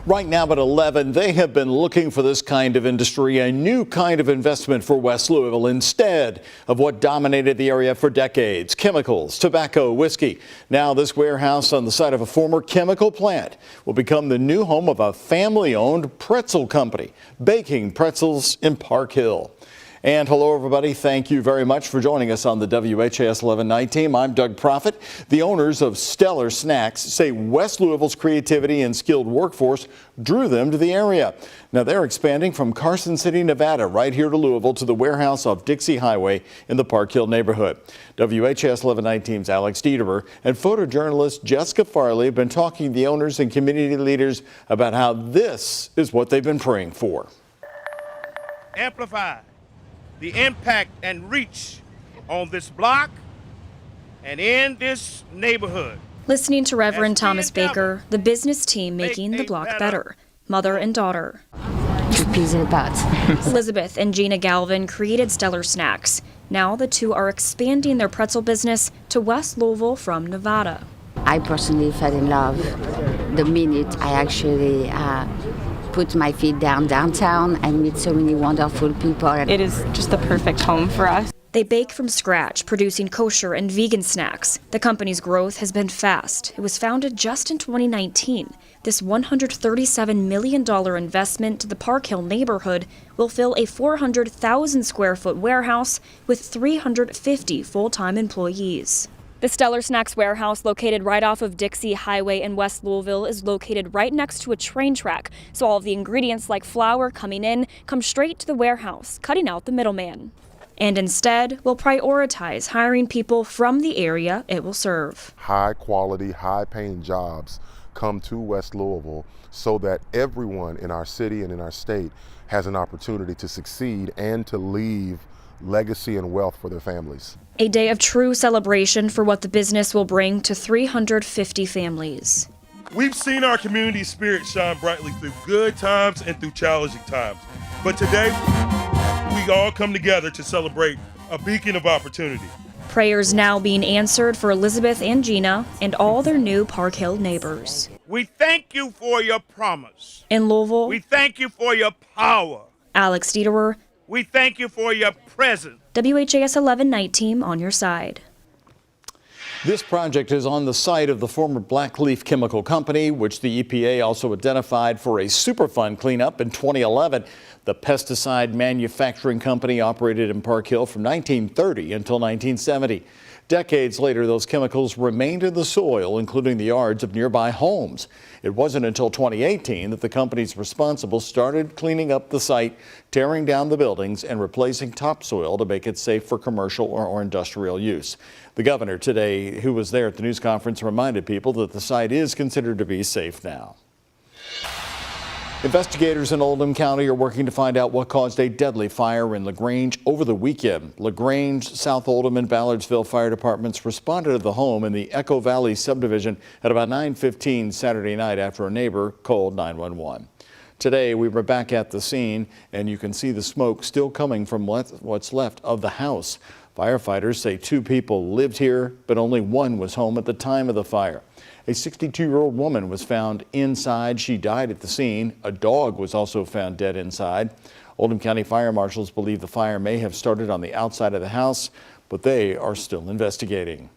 Right now at 11, they have been looking for this kind of industry, a new kind of investment for West Louisville instead of what dominated the area for decades, chemicals, tobacco, whiskey. Now this warehouse on the site of a former chemical plant will become the new home of a family-owned pretzel company, baking pretzels in Park Hill. And hello, everybody. Thank you very much for joining us on the WHAS 11 night team. I'm Doug Proffitt. The owners of Stellar Snacks say West Louisville's creativity and skilled workforce drew them to the area. Now they're expanding from Carson City, Nevada, right here to Louisville to the warehouse off Dixie Highway in the Park Hill neighborhood. WHAS 11 night team's Alex Dieterer and photojournalist Jessica Farley have been talking to the owners and community leaders about how this is what they've been praying for. Amplify the impact and reach on this block and in this neighborhood. Listening to Reverend Thomas Baker, the business team making the block better, mother and daughter. Elizabeth and Gina Galvin created Stellar Snacks. Now the two are expanding their pretzel business to West Louisville from Nevada. I personally fell in love the minute I actually put my feet downtown and meet so many wonderful people. It is just the perfect home for us. They bake from scratch, producing kosher and vegan snacks. The company's growth has been fast. It was founded just in 2019. This $137 million investment to the Park Hill neighborhood will fill a 400,000 square foot warehouse with 350 full-time employees. The Stellar Snacks warehouse, located right off of Dixie Highway in West Louisville, is located right next to a train track. So all of the ingredients like flour coming in come straight to the warehouse, cutting out the middleman. And instead will prioritize hiring people from the area it will serve. High quality, high paying jobs come to West Louisville so that everyone in our city and in our state has an opportunity to succeed and to leave legacy and wealth for their families. A day of true celebration for what the business will bring to 350 families. We've seen our community spirit shine brightly through good times and through challenging times. But today, we all come together to celebrate a beacon of opportunity. Prayers now being answered for Elizabeth and Gina and all their new Park Hill neighbors. We thank you for your promise. In Louisville, we thank you for your power. Alex Dieterer. We thank you for your presence. WHAS 11 night team on your side. This project is on the site of the former Blackleaf Chemical Company, which the EPA also identified for a Superfund cleanup in 2011. The pesticide manufacturing company operated in Park Hill from 1930 until 1970. Decades later, those chemicals remained in the soil, including the yards of nearby homes. It wasn't until 2018 that the companies responsible started cleaning up the site, tearing down the buildings and replacing topsoil to make it safe for commercial or industrial use. The governor today, who was there at the news conference, reminded people that the site is considered to be safe now. Investigators in Oldham County are working to find out what caused a deadly fire in Lrange over the weekend. Lrange, South Oldham, and Ballardsville fire departments responded to the home in the Echo Valley subdivision at about 9:15 Saturday night after a neighbor called 911. Today, we were back at the scene, and you can see the smoke still coming from what's left of the house. Firefighters say 2 people lived here, but only 1 was home at the time of the fire. A 62-year-old woman was found inside. She died at the scene. A dog was also found dead inside. Oldham County fire marshals believe the fire may have started on the outside of the house, but they are still investigating.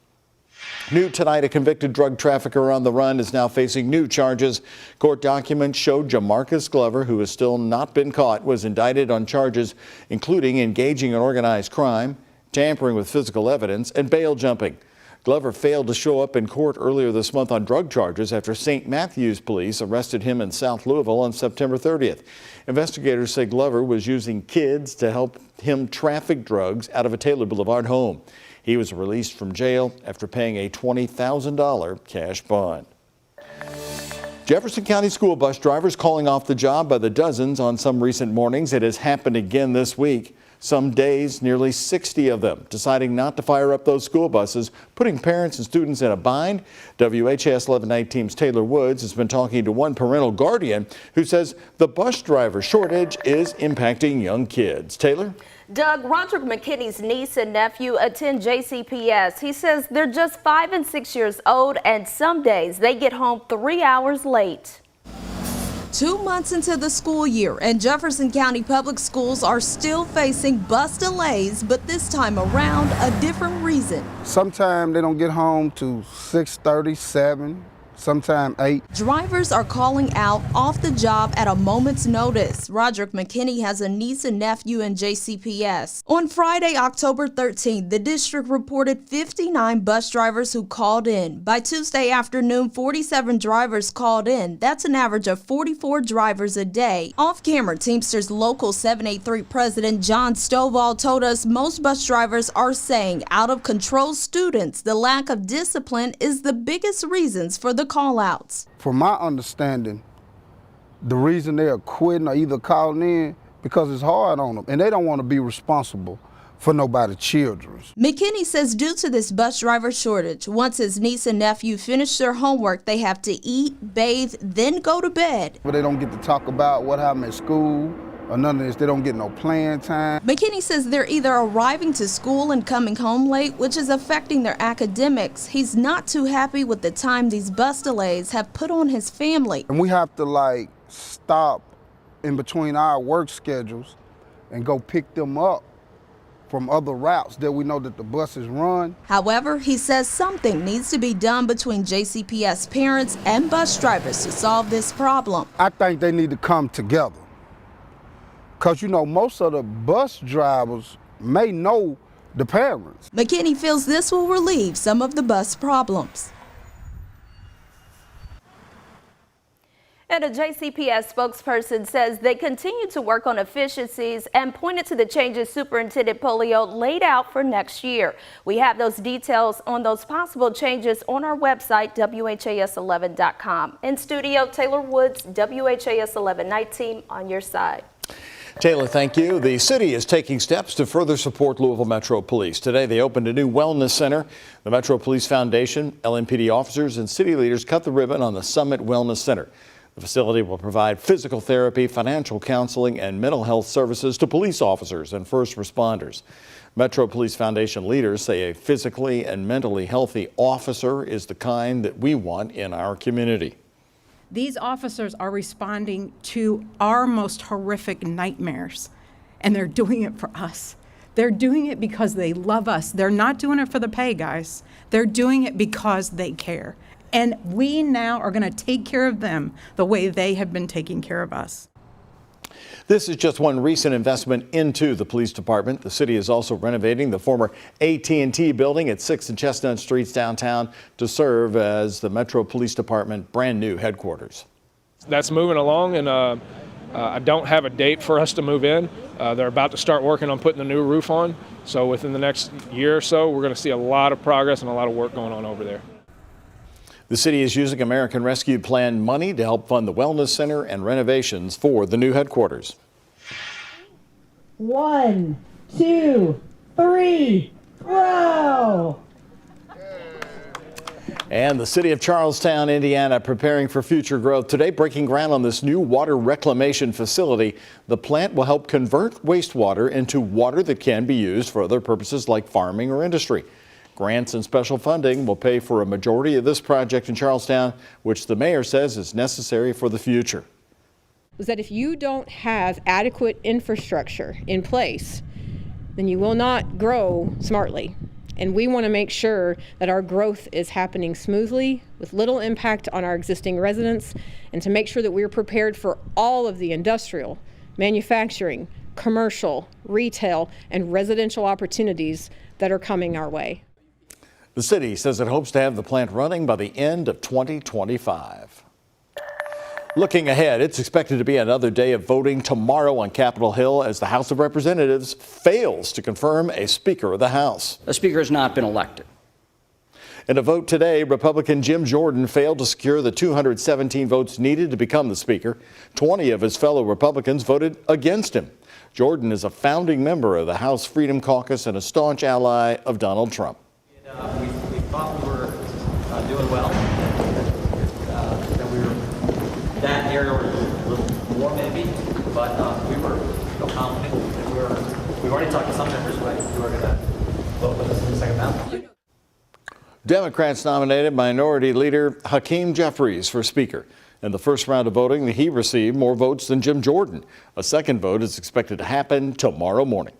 New tonight, a convicted drug trafficker on the run is now facing new charges. Court documents showed Jamarcus Glover, who has still not been caught, was indicted on charges including engaging in organized crime, tampering with physical evidence, and bail jumping. Glover failed to show up in court earlier this month on drug charges after St. Matthews police arrested him in South Louisville on September 30th. Investigators say Glover was using kids to help him traffic drugs out of a Taylor Boulevard home. He was released from jail after paying a $20,000 cash bond. Jefferson County school bus drivers calling off the job by the dozens on some recent mornings. It has happened again this week. Some days, nearly 60 of them deciding not to fire up those school buses, putting parents and students in a bind. WHAS 11 night team's Taylor Woods has been talking to one parental guardian who says the bus driver shortage is impacting young kids. Taylor? Doug, Roderick McKinney's niece and nephew attend JCPS. He says they're just 5 and 6 years old, and some days they get home 3 hours late. 2 months into the school year, and Jefferson County Public Schools are still facing bus delays, but this time around, a different reason. Sometimes they don't get home to 6:30, 7, sometimes 8. Drivers are calling out off the job at a moment's notice. Roderick McKinney has a niece and nephew in JCPS. On Friday, October 13th, the district reported 59 bus drivers who called in. By Tuesday afternoon, 47 drivers called in. That's an average of 44 drivers a day. Off-camera, Teamsters Local 783 President John Stovall told us most bus drivers are saying out-of-control students, the lack of discipline is the biggest reasons for the call-outs. From my understanding, the reason they are quitting or either calling in because it's hard on them and they don't want to be responsible for nobody's children. McKinney says due to this bus driver shortage, once his niece and nephew finish their homework, they have to eat, bathe, then go to bed. But they don't get to talk about what happened at school or none of this. They don't get no playing time. McKinney says they're either arriving to school and coming home late, which is affecting their academics. He's not too happy with the time these bus delays have put on his family. And we have to stop in between our work schedules and go pick them up from other routes that we know that the buses run. However, he says something needs to be done between JCPS parents and bus drivers to solve this problem. I think they need to come together. Because, most of the bus drivers may know the parents. McKinney feels this will relieve some of the bus problems. And a JCPS spokesperson says they continue to work on efficiencies and pointed to the changes Superintendent Polio laid out for next year. We have those details on those possible changes on our website, WHAS11.com. In studio, Taylor Woods, WHAS 11 Night Team on your side. Taylor, thank you. The city is taking steps to further support Louisville Metro Police. Today, they opened a new wellness center. The Metro Police Foundation, LMPD officers, and city leaders cut the ribbon on the Summit Wellness Center. The facility will provide physical therapy, financial counseling, and mental health services to police officers and first responders. Metro Police Foundation leaders say a physically and mentally healthy officer is the kind that we want in our community. These officers are responding to our most horrific nightmares, and they're doing it for us. They're doing it because they love us. They're not doing it for the pay, guys. They're doing it because they care. And we now are going to take care of them the way they have been taking care of us. This is just one recent investment into the police department. The city is also renovating the former AT&T building at 6th and Chestnut Streets downtown to serve as the Metro Police Department brand new headquarters. That's moving along, and I don't have a date for us to move in. They're about to start working on putting the new roof on. So within the next year or so, we're going to see a lot of progress and a lot of work going on over there. The city is using American Rescue Plan money to help fund the wellness center and renovations for the new headquarters. 1, 2, 3, throw! And the city of Charlestown, Indiana, preparing for future growth. Today, breaking ground on this new water reclamation facility. The plant will help convert wastewater into water that can be used for other purposes like farming or industry. Grants and special funding will pay for a majority of this project in Charlestown, which the mayor says is necessary for the future. Was that if you don't have adequate infrastructure in place, then you will not grow smartly. And we want to make sure that our growth is happening smoothly with little impact on our existing residents, and to make sure that we're prepared for all of the industrial, manufacturing, commercial, retail, and residential opportunities that are coming our way. The city says it hopes to have the plant running by the end of 2025. Looking ahead, it's expected to be another day of voting tomorrow on Capitol Hill as the House of Representatives fails to confirm a Speaker of the House. A Speaker has not been elected. In a vote today, Republican Jim Jordan failed to secure the 217 votes needed to become the Speaker. 20 of his fellow Republicans voted against him. Jordan is a founding member of the House Freedom Caucus and a staunch ally of Donald Trump. We thought we were doing well. That area was a little more maybe, but we were confident. We've already talked to some members who are going to vote with us in the second ballot. Democrats nominated Minority Leader Hakeem Jeffries for Speaker. In the first round of voting, he received more votes than Jim Jordan. A second vote is expected to happen tomorrow morning.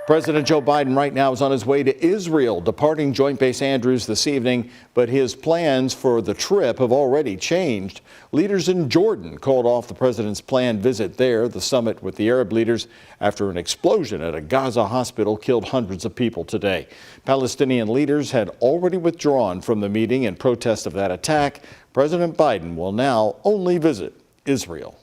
President Joe Biden right now is on his way to Israel, departing Joint Base Andrews this evening, but his plans for the trip have already changed. Leaders in Jordan called off the president's planned visit there, the summit with the Arab leaders, after an explosion at a Gaza hospital killed hundreds of people today. Palestinian leaders had already withdrawn from the meeting in protest of that attack. President Biden will now only visit Israel.